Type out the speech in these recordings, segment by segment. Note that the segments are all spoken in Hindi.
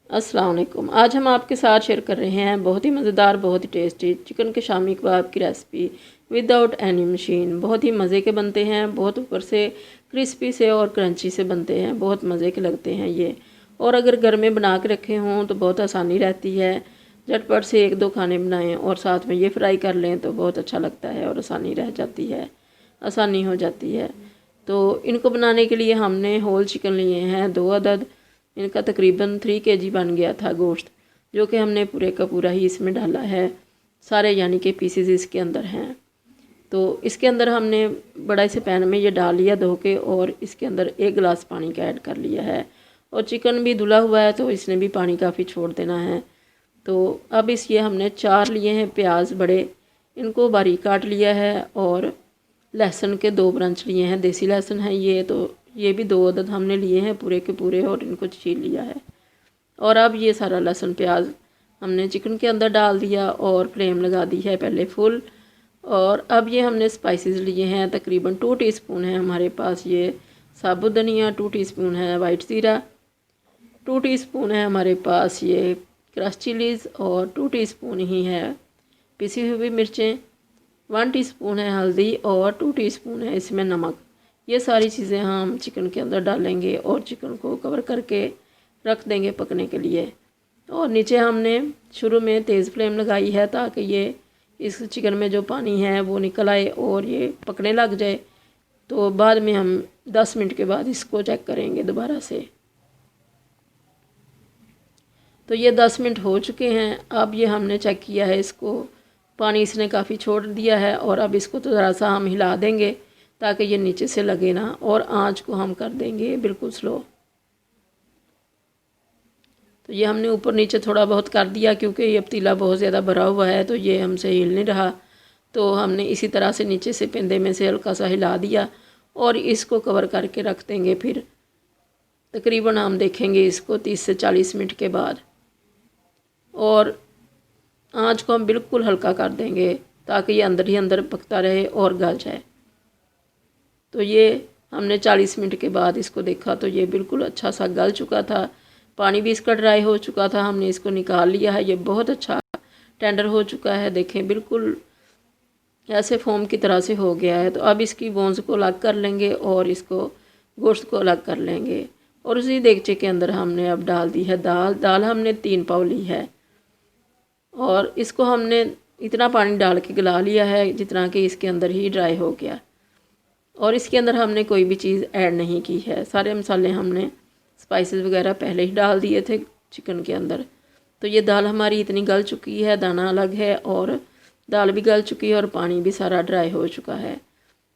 अस्सलाम वालेकुम। आज हम आपके साथ शेयर कर रहे हैं बहुत ही मज़ेदार, बहुत ही टेस्टी चिकन के शामी कबाब की रेसिपी विदाउट एनी मशीन। बहुत ही मज़े के बनते हैं, बहुत ऊपर से क्रिस्पी से और क्रंची से बनते हैं, बहुत मज़े के लगते हैं ये। और अगर घर में बना के रखे हों तो बहुत आसानी रहती है, झटपट से एक दो खाने बनाएं और साथ में ये फ्राई कर लें तो बहुत अच्छा लगता है और आसानी रह जाती है, आसानी हो जाती है। तो इनको बनाने के लिए हमने होल चिकन लिए हैं 2 अदद। इनका तकरीबन 3 kg बन गया था गोश्त, जो कि हमने पूरे का पूरा ही इसमें डाला है, सारे यानी कि पीसेस इसके अंदर हैं। तो इसके अंदर हमने बड़ा से पैन में ये डाल लिया धो के और इसके अंदर 1 गिलास पानी का ऐड कर लिया है। और चिकन भी धुला हुआ है तो इसने भी पानी काफ़ी छोड़ देना है। तो अब ये हमने 4 लिए हैं प्याज बड़े, इनको बारीक काट लिया है। और लहसुन के 2 ब्रांच लिए हैं, देसी लहसुन है ये, तो ये भी 2 अदद हमने लिए हैं पूरे के पूरे और इनको छील लिया है। और अब ये सारा लहसुन प्याज हमने चिकन के अंदर डाल दिया और फ्लेम लगा दी है पहले फुल। और अब ये हमने स्पाइसेस लिए हैं, तकरीबन 2 टीस्पून है हमारे पास ये साबुत धनिया, 2 टीस्पून है वाइट ज़ीरा, 2 टीस्पून है हमारे पास ये क्रश चिलीज़ और 2 टीस्पून ही है पिसी हुई मिर्चें, 1 टीस्पून है हल्दी और 2 टीस्पून है इसमें नमक। ये सारी चीज़ें हम चिकन के अंदर डालेंगे और चिकन को कवर करके रख देंगे पकने के लिए। और नीचे हमने शुरू में तेज़ फ्लेम लगाई है ताकि ये इस चिकन में जो पानी है वो निकल आए और ये पकने लग जाए। तो बाद में हम 10 मिनट के बाद इसको चेक करेंगे दोबारा से। तो ये 10 मिनट हो चुके हैं। अब ये हमने चेक किया है, इसको पानी इसने काफ़ी छोड़ दिया है। और अब इसको तो ज़रा सा हम हिला देंगे ताकि ये नीचे से लगे ना, और आंच को हम कर देंगे बिल्कुल स्लो। तो ये हमने ऊपर नीचे थोड़ा बहुत कर दिया क्योंकि ये पतीला बहुत ज़्यादा भरा हुआ है तो ये हमसे हिल नहीं रहा। तो हमने इसी तरह से नीचे से पेंदे में से हल्का सा हिला दिया और इसको कवर करके रख देंगे। फिर तकरीबन हम देखेंगे इसको 30 से 40 मिनट के बाद। और आंच को हम बिल्कुल हल्का कर देंगे ताकि ये अंदर ही अंदर पकता रहे और गल जाए। तो ये हमने 40 मिनट के बाद इसको देखा तो ये बिल्कुल अच्छा सा गल चुका था, पानी भी इसका ड्राई हो चुका था। हमने इसको निकाल लिया है, ये बहुत अच्छा टेंडर हो चुका है। देखें बिल्कुल ऐसे फोम की तरह से हो गया है। तो अब इसकी बोन्स को अलग कर लेंगे और इसको गोश्त को अलग कर लेंगे। और उसी देगचे के अंदर हमने अब डाल दी है दाल हमने 3 पाव ली है। और इसको हमने इतना पानी डाल के गला लिया है जितना कि इसके अंदर ही ड्राई हो गया। और इसके अंदर हमने कोई भी चीज़ ऐड नहीं की है, सारे मसाले हमने स्पाइसेस वगैरह पहले ही डाल दिए थे चिकन के अंदर। तो ये दाल हमारी इतनी गल चुकी है, दाना अलग है और दाल भी गल चुकी है और पानी भी सारा ड्राई हो चुका है।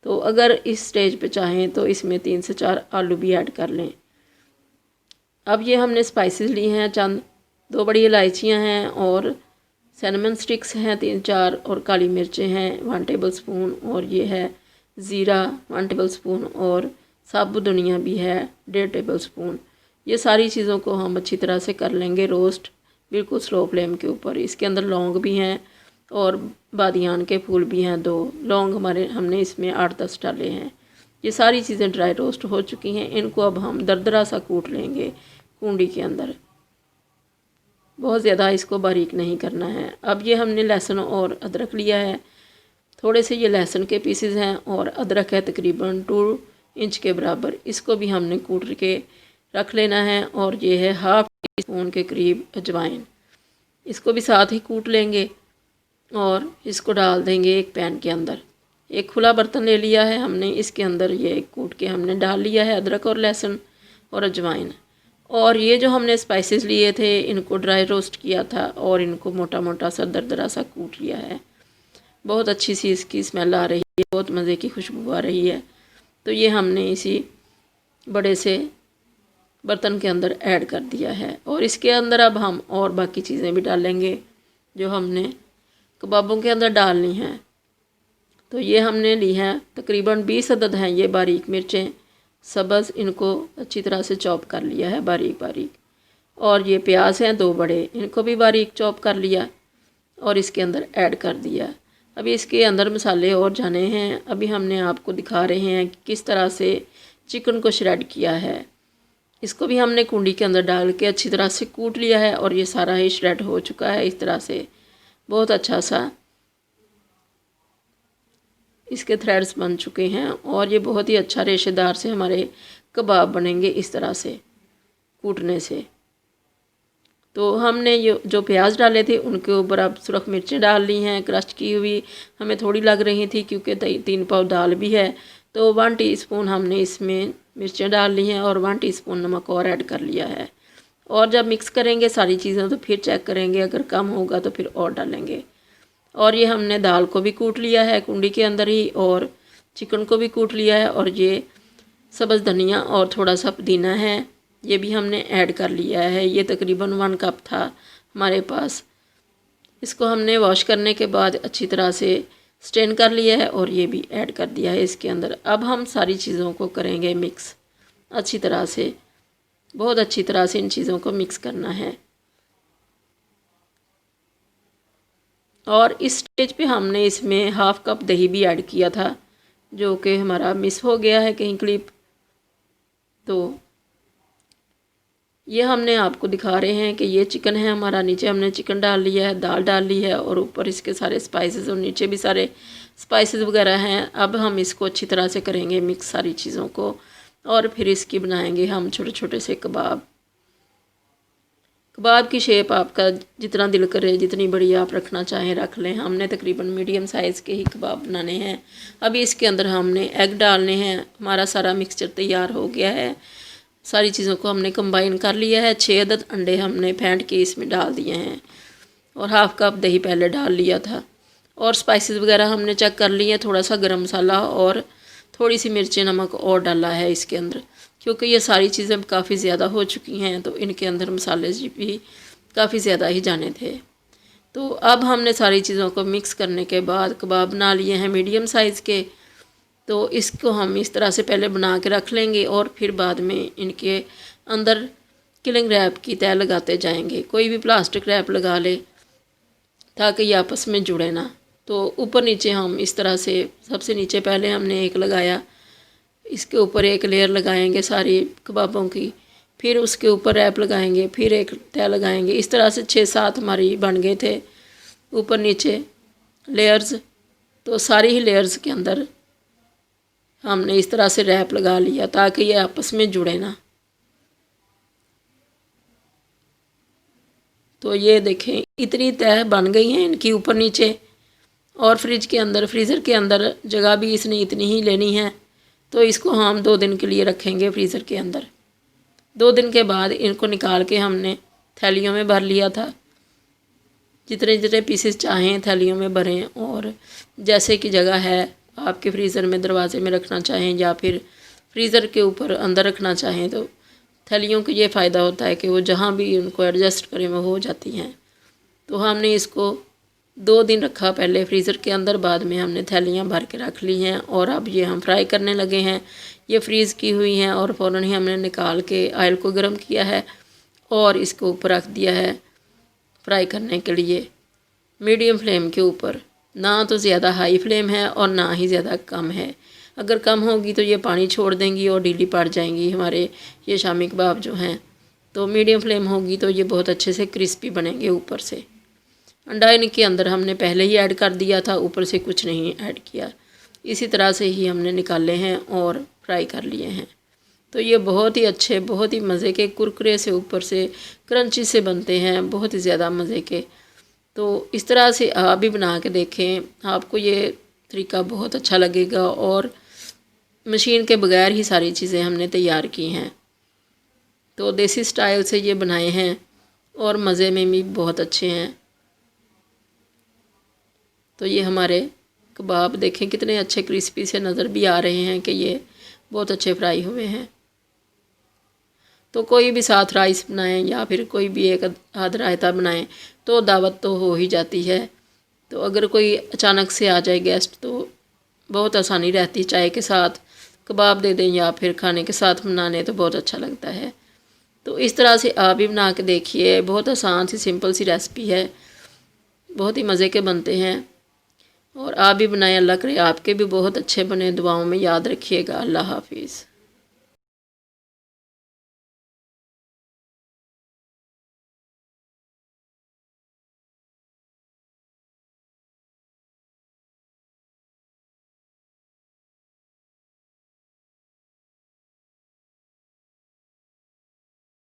तो अगर इस स्टेज पे चाहें तो इसमें 3 से 4 आलू भी ऐड कर लें। अब ये हमने स्पाइसेस ली हैं, चंद 2 बड़ी इलायचियाँ हैं और सिनेमन स्टिक्स हैं 3-4 और काली मिर्चें हैं 1 टेबल स्पून और ये है ज़ीरा 1 टेबल स्पून और साबुत धनिया भी है 1.5 टेबल स्पून। ये सारी चीज़ों को हम अच्छी तरह से कर लेंगे रोस्ट, बिल्कुल स्लो फ्लेम के ऊपर। इसके अंदर लौंग भी हैं और बादियान के फूल भी हैं 2 लौंग हमने इसमें 8-10 डाले हैं। ये सारी चीज़ें ड्राई रोस्ट हो चुकी हैं। इनको अब हम दरदरा सा कूट लेंगे कूंडी के अंदर, बहुत ज़्यादा इसको बारीक नहीं करना है। अब ये हमने लहसुन और अदरक लिया है, थोड़े से ये लहसुन के पीसेस हैं और अदरक है तकरीबन 2 इंच के बराबर। इसको भी हमने कूट के रख लेना है। और ये है 1/2 टीस्पून के करीब अजवाइन, इसको भी साथ ही कूट लेंगे और इसको डाल देंगे एक पैन के अंदर। एक खुला बर्तन ले लिया है हमने, इसके अंदर ये कूट के हमने डाल लिया है अदरक और लहसुन और अजवाइन। और ये जो हमने स्पाइसेस लिए थे इनको ड्राई रोस्ट किया था और इनको मोटा मोटा सा दरदरा सा कूट लिया है। बहुत अच्छी सी इसकी स्मेल आ रही है, बहुत मज़े की खुशबू आ रही है। तो ये हमने इसी बड़े से बर्तन के अंदर ऐड कर दिया है। और इसके अंदर अब हम और बाकी चीज़ें भी डालेंगे जो हमने कबाबों के अंदर डालनी हैं। तो ये हमने ली है तकरीबन 20 अदद हैं ये बारीक मिर्चें सब्ज़, इनको अच्छी तरह से चॉप कर लिया है बारीक बारीक। और ये प्याज हैं 2 बड़े, इनको भी बारीक चॉप कर लिया और इसके अंदर ऐड कर दिया। अभी इसके अंदर मसाले और जाने हैं। अभी हमने आपको दिखा रहे हैं कि किस तरह से चिकन को श्रेड किया है। इसको भी हमने कुंडी के अंदर डाल के अच्छी तरह से कूट लिया है और ये सारा ही श्रेड हो चुका है। इस तरह से बहुत अच्छा सा इसके थ्रेड्स बन चुके हैं और ये बहुत ही अच्छा रेशेदार से हमारे कबाब बनेंगे इस तरह से कूटने से। तो हमने ये जो प्याज डाले थे उनके ऊपर अब सुरख मिर्चें डाल ली हैं, क्रश की हुई हमें थोड़ी लग रही थी क्योंकि 3 पाव दाल भी है। तो 1 टीस्पून हमने इसमें मिर्चें डाल ली हैं और 1 टीस्पून नमक और ऐड कर लिया है। और जब मिक्स करेंगे सारी चीज़ें तो फिर चेक करेंगे, अगर कम होगा तो फिर और डालेंगे। और ये हमने दाल को भी कूट लिया है कुंडी के अंदर ही और चिकन को भी कूट लिया है। और ये सब्ज़ धनिया और थोड़ा सा पुदीना है, ये भी हमने ऐड कर लिया है। ये तकरीबन 1 कप था हमारे पास। इसको हमने वॉश करने के बाद अच्छी तरह से स्ट्रेन कर लिया है और ये भी ऐड कर दिया है इसके अंदर। अब हम सारी चीज़ों को करेंगे मिक्स अच्छी तरह से, बहुत अच्छी तरह से इन चीज़ों को मिक्स करना है। और इस स्टेज पे हमने इसमें 1/2 कप दही भी ऐड किया था जो कि हमारा मिस हो गया है कहीं क्लिप। तो ये हमने आपको दिखा रहे हैं कि ये चिकन है हमारा। नीचे हमने चिकन डाल लिया है, दाल डाल ली है और ऊपर इसके सारे स्पाइसेस और नीचे भी सारे स्पाइसेस वगैरह हैं। अब हम इसको अच्छी तरह से करेंगे मिक्स सारी चीज़ों को और फिर इसकी बनाएंगे हम छोटे छोटे से कबाब। कबाब की शेप आपका जितना दिल करे, जितनी बड़ी आप रखना चाहें रख लें। हमने तकरीबन मीडियम साइज़ के ही कबाब बनाने हैं। अभी इसके अंदर हमने एग डालने हैं। हमारा सारा मिक्सचर तैयार हो गया है, सारी चीज़ों को हमने कंबाइन कर लिया है। 6 अदद अंडे हमने फेंट के इसमें डाल दिए हैं और 1/2 कप दही पहले डाल लिया था। और स्पाइसेस वगैरह हमने चेक कर लिए हैं, थोड़ा सा गरम मसाला और थोड़ी सी मिर्ची नमक और डाला है इसके अंदर, क्योंकि ये सारी चीज़ें काफ़ी ज़्यादा हो चुकी हैं तो इनके अंदर मसाले भी काफ़ी ज़्यादा ही जाने थे। तो अब हमने सारी चीज़ों को मिक्स करने के बाद कबाब बना लिए हैं मीडियम साइज़ के। तो इसको हम इस तरह से पहले बना के रख लेंगे और फिर बाद में इनके अंदर किलिंग रैप की तय लगाते जाएंगे। कोई भी प्लास्टिक रैप लगा ले ताकि ये आपस में जुड़े ना। तो ऊपर नीचे हम इस तरह से, सबसे नीचे पहले हमने एक लगाया, इसके ऊपर एक लेयर लगाएंगे सारी कबाबों की, फिर उसके ऊपर रैप लगाएंगे, फिर एक तय लगाएंगे। इस तरह से 6-7 हमारी बन गए थे ऊपर नीचे लेयर्स। तो सारी ही लेयर्स के अंदर हमने इस तरह से रैप लगा लिया ताकि ये आपस में जुड़े ना। तो ये देखें इतनी तय बन गई हैं इनकी ऊपर नीचे। और फ्रीज़र के अंदर जगह भी इसने इतनी ही लेनी है। तो इसको हम 2 दिन के लिए रखेंगे फ्रीज़र के अंदर। 2 दिन के बाद इनको निकाल के हमने थैलियों में भर लिया था। जितने जितने पीसेस चाहें थैलियों में भरें और जैसे कि जगह है आपके फ्रीज़र में दरवाजे में रखना चाहें या फिर फ्रीज़र के ऊपर अंदर रखना चाहें तो थैलियों का ये फ़ायदा होता है कि वो जहाँ भी उनको एडजस्ट करें वो हो जाती हैं। तो हमने इसको 2 दिन रखा पहले फ्रीज़र के अंदर, बाद में हमने थैलियाँ भर के रख ली हैं और अब ये हम फ्राई करने लगे हैं। ये फ्रीज़ की हुई हैं और फ़ौरन ही हमने निकाल के ऑयल को गर्म किया है और इसके ऊपर रख दिया है फ्राई करने के लिए मीडियम फ्लेम के ऊपर। ना तो ज़्यादा हाई फ्लेम है और ना ही ज़्यादा कम है। अगर कम होगी तो ये पानी छोड़ देंगी और ढीली पड़ जाएंगी हमारे ये शामी कबाब जो हैं। तो मीडियम फ्लेम होगी तो ये बहुत अच्छे से क्रिस्पी बनेंगे ऊपर से। अंडा इनके अंदर हमने पहले ही ऐड कर दिया था, ऊपर से कुछ नहीं ऐड किया। इसी तरह से ही हमने निकाले हैं और फ्राई कर लिए हैं। तो ये बहुत ही अच्छे, बहुत ही मज़े के कुरकुरे से ऊपर से क्रंची से बनते हैं, बहुत ही ज़्यादा मज़े के। तो इस तरह से आप भी बना के देखें, आपको ये तरीका बहुत अच्छा लगेगा। और मशीन के बगैर ही सारी चीज़ें हमने तैयार की हैं। तो देसी स्टाइल से ये बनाए हैं और मज़े में भी बहुत अच्छे हैं। तो ये हमारे कबाब देखें कितने अच्छे क्रिस्पी से नज़र भी आ रहे हैं कि ये बहुत अच्छे फ्राई हुए हैं। तो कोई भी साथ राइस बनाएं या फिर कोई भी एक आध रायता बनाएं तो दावत तो हो ही जाती है। तो अगर कोई अचानक से आ जाए गेस्ट तो बहुत आसानी रहती, चाय के साथ कबाब दे दें या फिर खाने के साथ बनाने तो बहुत अच्छा लगता है। तो इस तरह से आप भी बना के देखिए, बहुत आसान सी सिंपल सी रेसिपी है, बहुत ही मज़े के बनते हैं। और आप भी बनाएं, अल्लाह करे आपके भी बहुत अच्छे बने। दुआओं में याद रखिएगा। अल्लाह हाफिज़।